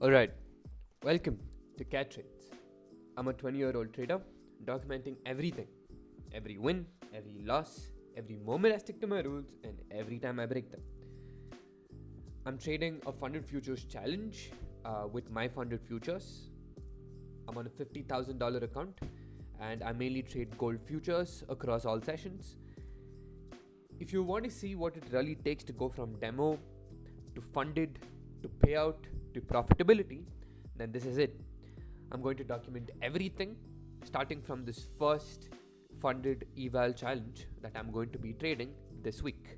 Alright, welcome to Cat Trades. I'm a 20-year-old trader documenting everything, every win, every loss, every moment I stick to my rules, and every time I break them. I'm trading a funded futures challenge with my funded futures. I'm on a $50,000 account and I mainly trade gold futures across all sessions. If you want to see what it really takes to go from demo to funded to payout to profitability, then this is it. I'm going to document everything starting from this first funded eval challenge that I'm going to be trading this week.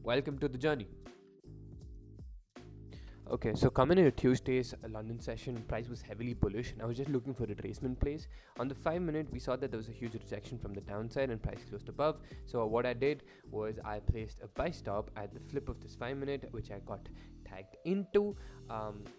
Welcome to the journey. Okay, so coming into Tuesday's London session, price was heavily bullish, and I was just looking for retracement plays. On the 5 minute, we saw that there was a huge rejection from the downside, and price closed above. So what I did was I placed a buy stop at the flip of this 5 minute, which I got tagged into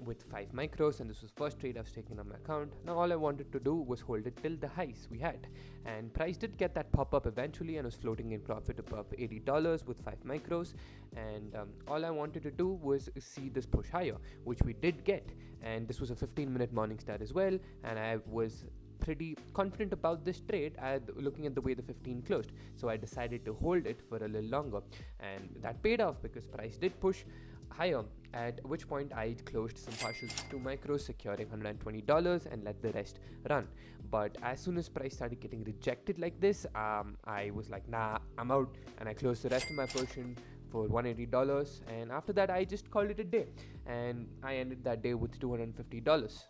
with 5 micros, and this was first trade I was taking on my account. Now all I wanted to do was hold it till the highs we had, and price did get that pop up eventually, and was floating in profit above $80 with 5 micros. And all I wanted to do was see this push higher, which we did get. And this was a 15-minute morning start as well, and I was pretty confident about this trade looking at the way the 15 closed, so I decided to hold it for a little longer, and that paid off because price did push higher, at which point I closed some partials with 2 micros, securing $120 and let the rest run. But as soon as price started getting rejected like this, I was like, nah, I'm out, and I closed the rest of my portion for $180. And after that, I just called it a day, and I ended that day with $250.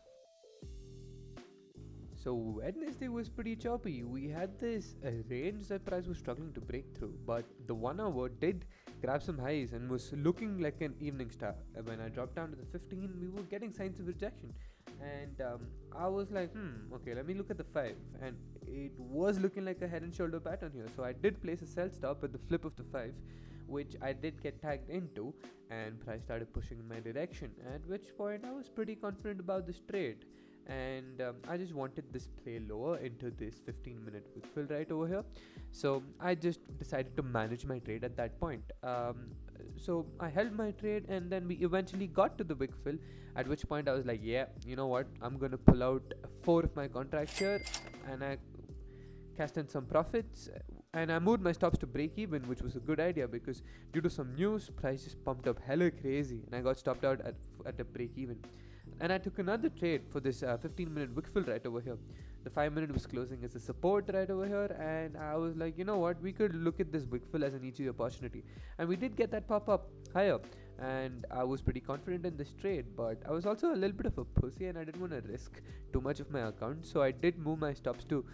So Wednesday was pretty choppy. We had this range that price was struggling to break through, but the 1 hour did grab some highs and was looking like an evening star. When I dropped down to the 15, we were getting signs of rejection, and I was like, okay, let me look at the 5, and it was looking like a head and shoulder pattern here. So I did place a sell stop at the flip of the 5, which I did get tagged into, and price started pushing in my direction. At which point I was pretty confident about this trade, and I just wanted this play lower into this 15-minute wick fill right over here. So I just decided to manage my trade at that point. So I held my trade, and then we eventually got to the wick fill, at which point I was like, yeah, you know what, I'm gonna pull out 4 of my contracts here, and I cashed in some profits, and I moved my stops to break even, which was a good idea because due to some news, price just pumped up hella crazy, and I got stopped out at a break even. And I took another trade for this 15-minute wick fill right over here. The 5 minute was closing as a support right over here, and I was like, you know what, we could look at this wick fill as an easy opportunity, and we did get that pop up higher. And I was pretty confident in this trade, but I was also a little bit of a pussy, and I didn't want to risk too much of my account, so I did move my stops to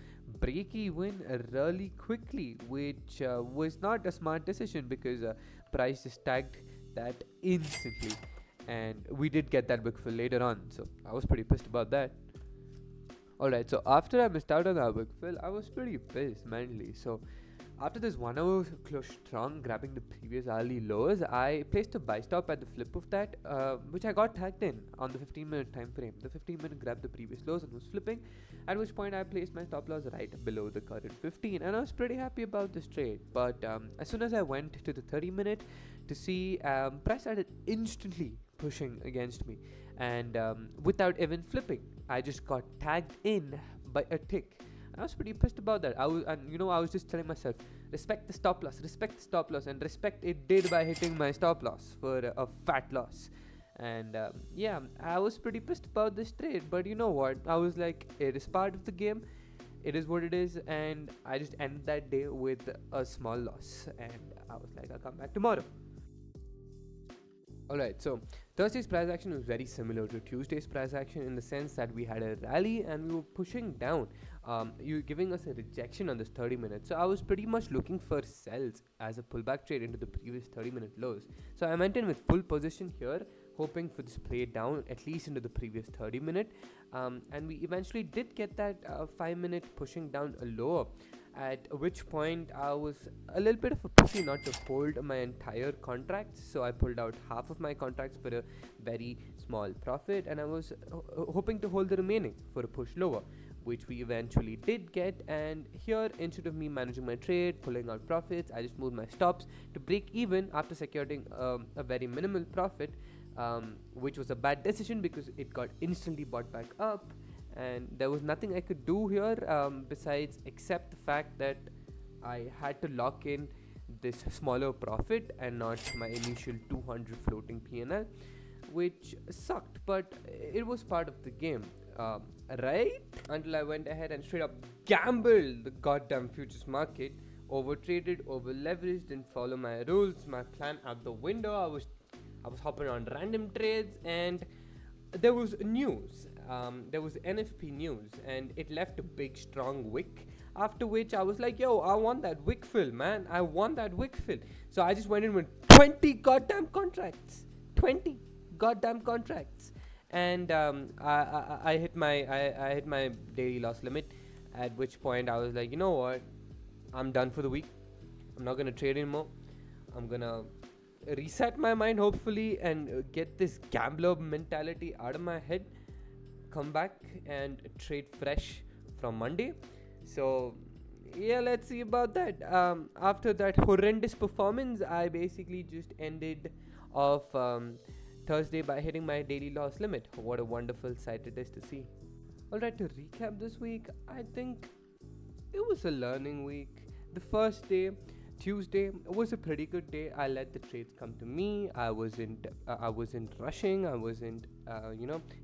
break even really quickly, which was not a smart decision because price just tagged that instantly, and we did get that wick fill later on, so I was pretty pissed about that. Alright, so after I missed out on that wick fill, I was pretty pissed mainly. So after this 1 hour close strong, grabbing the previous hourly lows, I placed a buy stop at the flip of that, which I got tagged in on the 15-minute time frame. The 15-minute grabbed the previous lows and was flipping, at which point I placed my stop loss right below the current 15, and I was pretty happy about this trade. But as soon as I went to the 30-minute to see, price started instantly pushing against me, and without even flipping, I just got tagged in by a tick. I was pretty pissed about that. I was just telling myself, respect the stop loss, and respect it did by hitting my stop loss for a fat loss. And yeah, I was pretty pissed about this trade, but you know what? I was like, it is part of the game. It is what it is, and I just ended that day with a small loss, and I was like, I'll come back tomorrow. Alright, so Thursday's price action was very similar to Tuesday's price action in the sense that we had a rally and we were pushing down. You giving us a rejection on this 30 minutes. So I was pretty much looking for sells as a pullback trade into the previous 30-minute lows. So I maintained with full position here, hoping for this play down at least into the previous 30 minute. And we eventually did get that 5 minute pushing down a lower, at which point I was a little bit of a pussy not to hold my entire contract, so I pulled out half of my contracts for a very small profit, and I was hoping to hold the remaining for a push lower, which we eventually did get. And here, instead of me managing my trade, pulling out profits, I just moved my stops to break even after securing a very minimal profit, which was a bad decision because it got instantly bought back up, and there was nothing I could do here besides accept the fact that I had to lock in this smaller profit and not my initial 200 floating PNL, which sucked, but it was part of the game. Um, right? Until I went ahead and straight up gambled the goddamn futures market, over traded, over leveraged, didn't follow my rules, my plan out the window. I was hopping on random trades, and there was news. There was NFP news, and it left a big strong wick. After which I was like, "Yo, I want that wick fill, man! I want that wick fill." So I just went in with 20 goddamn contracts, 20 goddamn contracts, and I hit I hit my daily loss limit. At which point I was like, you know what? I'm done for the week. I'm not gonna trade anymore. I'm gonna reset my mind, hopefully, and get this gambler mentality out of my head. Come back and trade fresh from Monday. So yeah, let's see about that. After that horrendous performance, I basically just ended off Thursday by hitting my daily loss limit. What a wonderful sight it is to see. Alright, to recap this week, I think it was a learning week. The first day, Tuesday, was a pretty good day. I let the trades come to me. I wasn't rushing. I wasn't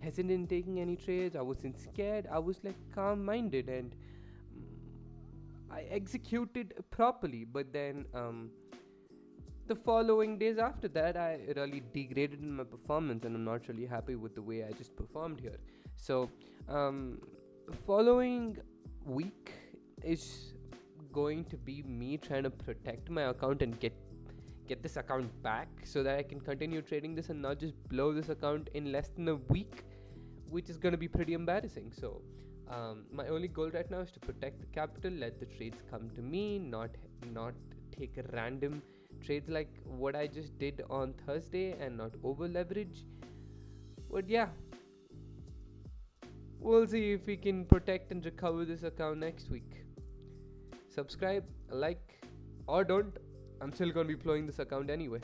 hesitant in taking any trades. I wasn't scared. I was like calm-minded, and I executed properly. But then the following days after that, I really degraded in my performance, and I'm not really happy with the way I just performed here. So following week is going to be me trying to protect my account and get this account back so that I can continue trading this and not just blow this account in less than a week, which is going to be pretty embarrassing. So my only goal right now is to protect the capital, let the trades come to me, not take a random trades like what I just did on Thursday, and not over leverage. But yeah, we'll see if we can protect and recover this account next week. Subscribe, like, or don't. I'm still gonna be blowing this account anyway.